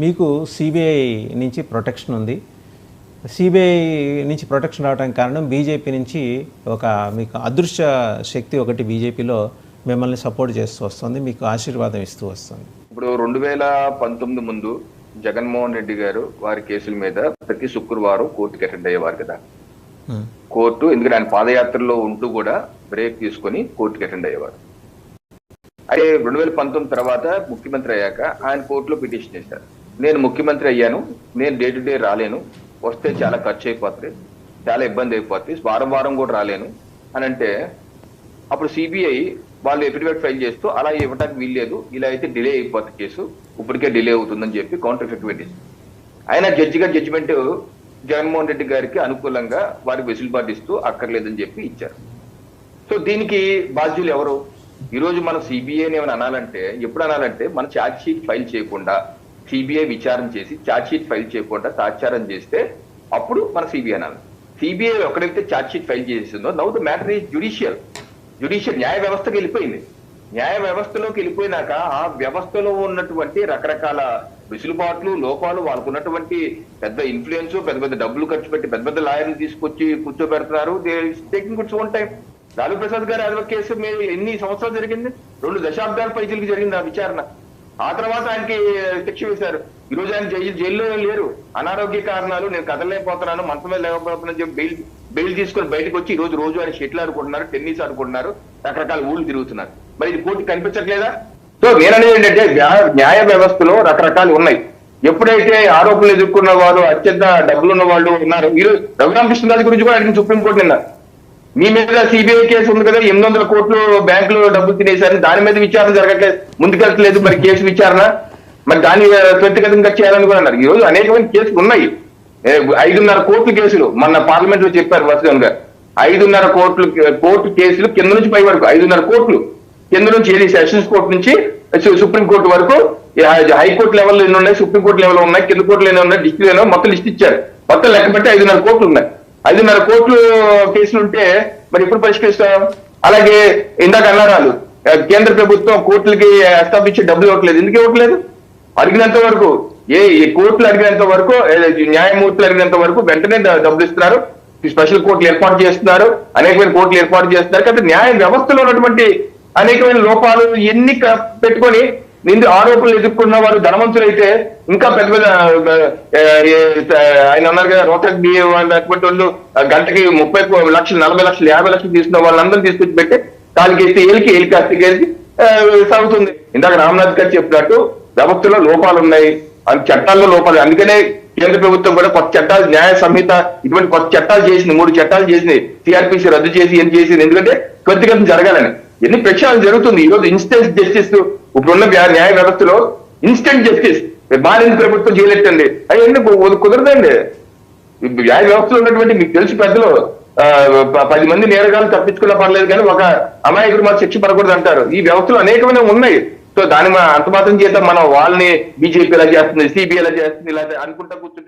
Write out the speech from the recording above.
మీకు సిబిఐ నుంచి ప్రొటెక్షన్ ఉంది. సిబిఐ నుంచి ప్రొటెక్షన్ రావడానికి కారణం బీజేపీ నుంచి మీకు అదృశ్య శక్తి ఒకటి బీజేపీలో మిమ్మల్ని సపోర్ట్ చేస్తూ వస్తుంది, మీకు ఆశీర్వాదం ఇస్తూ వస్తుంది. ఇప్పుడు 2019 ముందు జగన్మోహన్ రెడ్డి గారు వారి కేసుల మీద ప్రతి శుక్రవారం కోర్టుకి అటెండ్ అయ్యేవారు కదా. కోర్టు ఎందుకంటే ఆయన పాదయాత్రలో ఉంటూ కూడా బ్రేక్ తీసుకొని కోర్టుకి అటెండ్ అయ్యేవారు. అయితే 2019 తర్వాత ముఖ్యమంత్రి అయ్యాక ఆయన కోర్టులో పిటిషన్ చేశారు, నేను ముఖ్యమంత్రి అయ్యాను, నేను డే టు డే రాలేను, వస్తే చాలా ఖర్చు అయిపోతుంది, చాలా ఇబ్బంది అయిపోతుంది, వారం వారం కూడా రాలేను అని అంటే అప్పుడు సిబిఐ వాళ్ళు ఎఫిడవిట్ ఫైల్ చేస్తూ అలా ఇవ్వడానికి వీల్లేదు, ఇలా అయితే డిలే అయిపోతుంది కేసు, ఇప్పటికే డిలే అవుతుందని చెప్పి కౌంటర్ ఎఫెక్ట్ చేసి ఆయన జడ్జిగా జడ్జిమెంట్ జగన్మోహన్ రెడ్డి గారికి అనుకూలంగా వారికి వెసులుబాటు ఇస్తూ అక్కర్లేదని చెప్పి ఇచ్చారు. సో దీనికి బాధ్యులు ఎవరు? ఈ రోజు మనం సిబిఐని ఏమైనా అనాలంటే ఎప్పుడు అనాలంటే మన ఛార్జ్ షీట్ ఫైల్ చేయకుండా సిబిఐ విచారణ చేసి ఛార్జ్ షీట్ ఫైల్ చేయకుండా తాత్సారం చేస్తే అప్పుడు మన సిబిఐ అనాలి. సిబిఐ ఎక్కడైతే ఛార్జ్ షీట్ ఫైల్ చేసిందో now the matter is judicial న్యాయ వ్యవస్థకి వెళ్ళిపోయింది. న్యాయ వ్యవస్థలోకి వెళ్ళిపోయినాక ఆ వ్యవస్థలో ఉన్నటువంటి రకరకాల వెసులుబాట్లు లోపాలు వాళ్ళకు ఉన్నటువంటి పెద్ద ఇన్ఫ్లుయెన్స్ పెద్ద పెద్ద డబ్బులు ఖర్చు పెట్టి పెద్ద పెద్ద లాయర్లు తీసుకొచ్చి కూర్చోబెడుతున్నారు. Taking goods one time. Lalu Prasad గారి అదొక కేసు మీరు ఎన్ని సంవత్సరాలు జరిగింది? 2 దశాబ్దాల పైసలకి జరిగింది ఆ విచారణ. ఆ తర్వాత ఆయనకి శిక్ష వేశారు. ఈ రోజు ఆయన జైల్లో లేరు, అనారోగ్య కారణాలు, నేను కదలలేకపోతున్నాను, మంచమే లేకపోతున్నాను చెప్పి బెయిల్ తీసుకొని బయటకు వచ్చి ఈ రోజు ఆయన షటిల్ ఆడుకుంటున్నారు, టెన్నిస్ ఆడుకుంటున్నారు, రకరకాల ఊళ్ళు తిరుగుతున్నారు. మరి ఇది కోర్టు కనిపించట్లేదా? సో నేననేది ఏంటంటే న్యాయ వ్యవస్థలో రకరకాలు ఉన్నాయి. ఎప్పుడైతే ఆరోపణలు ఎదుర్కొన్న వాళ్ళు అత్యంత డబ్బులు ఉన్న వాళ్ళు ఉన్నారు. ఈరోజు రఘురామకృష్ణరాజు గురించి కూడా అడిగిన సుప్రీంకోర్టు నిన్న మీ మీద సిబిఐ కేసు ఉంది కదా, 800 కోట్లు బ్యాంకులో డబ్బులు తినేశారని, దాని మీద విచారణ జరగట్లేదు, ముందుకెళ్ళట్లేదు, మరి కేసు విచారణ మరి దాన్ని త్వరితగతంగా చేయాలని కూడా అన్నారు. ఈ రోజు అనేకమైన కేసులు ఉన్నాయి. 5.5 కోట్ల కేసులు మొన్న పార్లమెంట్ లో చెప్పారు వసుదేవన్ గారు. 5.5 కోర్టు కేసులు కింద నుంచి పై వరకు 5.5 కోట్లు కింద నుంచి ఏది సెషన్స్ కోర్టు నుంచి సుప్రీంకోర్టు వరకు, హైకోర్టు లెవెల్ ఎన్ని ఉన్నాయి, సుప్రీంకోర్టు లెవెల్ ఉన్నాయి, కింద కోర్టులు ఎన్ని ఉన్నాయి, డిస్ట్రిక్ట్ ఏమో మొత్తం లిస్ట్ ఇచ్చారు. మొత్తం లెక్క పెట్టి 5.5 కోట్లు ఉన్నాయి. 5.5 కోట్లు కేసులు ఉంటే మరి ఎప్పుడు పరిష్కరిస్తాం? అలాగే ఇందాక అన్నారాలు కేంద్ర ప్రభుత్వం కోర్టులకి ఎస్టాబ్లిష్ డబ్బులు ఇవ్వట్లేదు. ఎందుకు ఇవ్వట్లేదు? అడిగినంత వరకు ఏ కోర్టులు అడిగినంత వరకు, న్యాయమూర్తులు అడిగినంత వరకు వెంటనే డబ్బులు ఇస్తున్నారు. స్పెషల్ కోర్టులు ఏర్పాటు చేస్తున్నారు, అనేకమైన కోర్టులు ఏర్పాటు చేస్తున్నారు. కాబట్టి న్యాయ వ్యవస్థలో ఉన్నటువంటి అనేకమైన లోపాలు ఎన్ని పెట్టుకొని ఆరోపణలు ఎదుర్కొన్న వారు ధనవంతులైతే ఇంకా పెద్ద పెద్ద ఆయన అన్నారు కదా రోహతక్ బిఏ అటువంటి వాళ్ళు గంటకి 30 లక్షలు 40 లక్షలు 50 లక్షలు తీసుకున్న వాళ్ళందరూ తీసుకొచ్చి పెట్టి కాలికేస్తే ఏలికి అస్తికేసి సాగుతుంది. ఇందాక రామ్నాథ్ గారు చెప్పినట్టు వ్యవస్థలో లోపాలు ఉన్నాయి, చట్టాల్లో లోపాలు. అందుకనే కేంద్ర ప్రభుత్వం కూడా కొత్త చట్టాలు, న్యాయ సంహిత ఇటువంటి కొత్త చట్టాలు చేసింది, 3 చట్టాలు చేసినాయి, సిఆర్పిసి రద్దు చేసి ఏం చేసింది. ఎందుకంటే త్వరితగతం జరగాలని ఎన్ని ప్రక్షాళన జరుగుతుంది. ఈ రోజు ఇన్స్టెంట్ జస్టిస్ ఇప్పుడున్న న్యాయ వ్యవస్థలో ఇన్స్టెంట్ జస్టిస్ మారింది, ప్రభుత్వం చేయలేటండి. అది ఎందుకు కుదరదండి. న్యాయ వ్యవస్థలో ఉన్నటువంటి మీకు తెలిసి పెద్దలు 10 మంది నేరగాలు తప్పించుకున్నా పర్లేదు కానీ ఒక అమాయకుడు మాకు శిక్ష పడకూడదు అంటారు. ఈ వ్యవస్థలో అనేకమైన ఉన్నాయి. సో దాని అంత మాత్రం చేత మనం వాళ్ళని బీజేపీ ఎలా చేస్తుంది, సిబిఐ ఎలా చేస్తుంది ఇలా అనుకుంటా కూర్చుంటే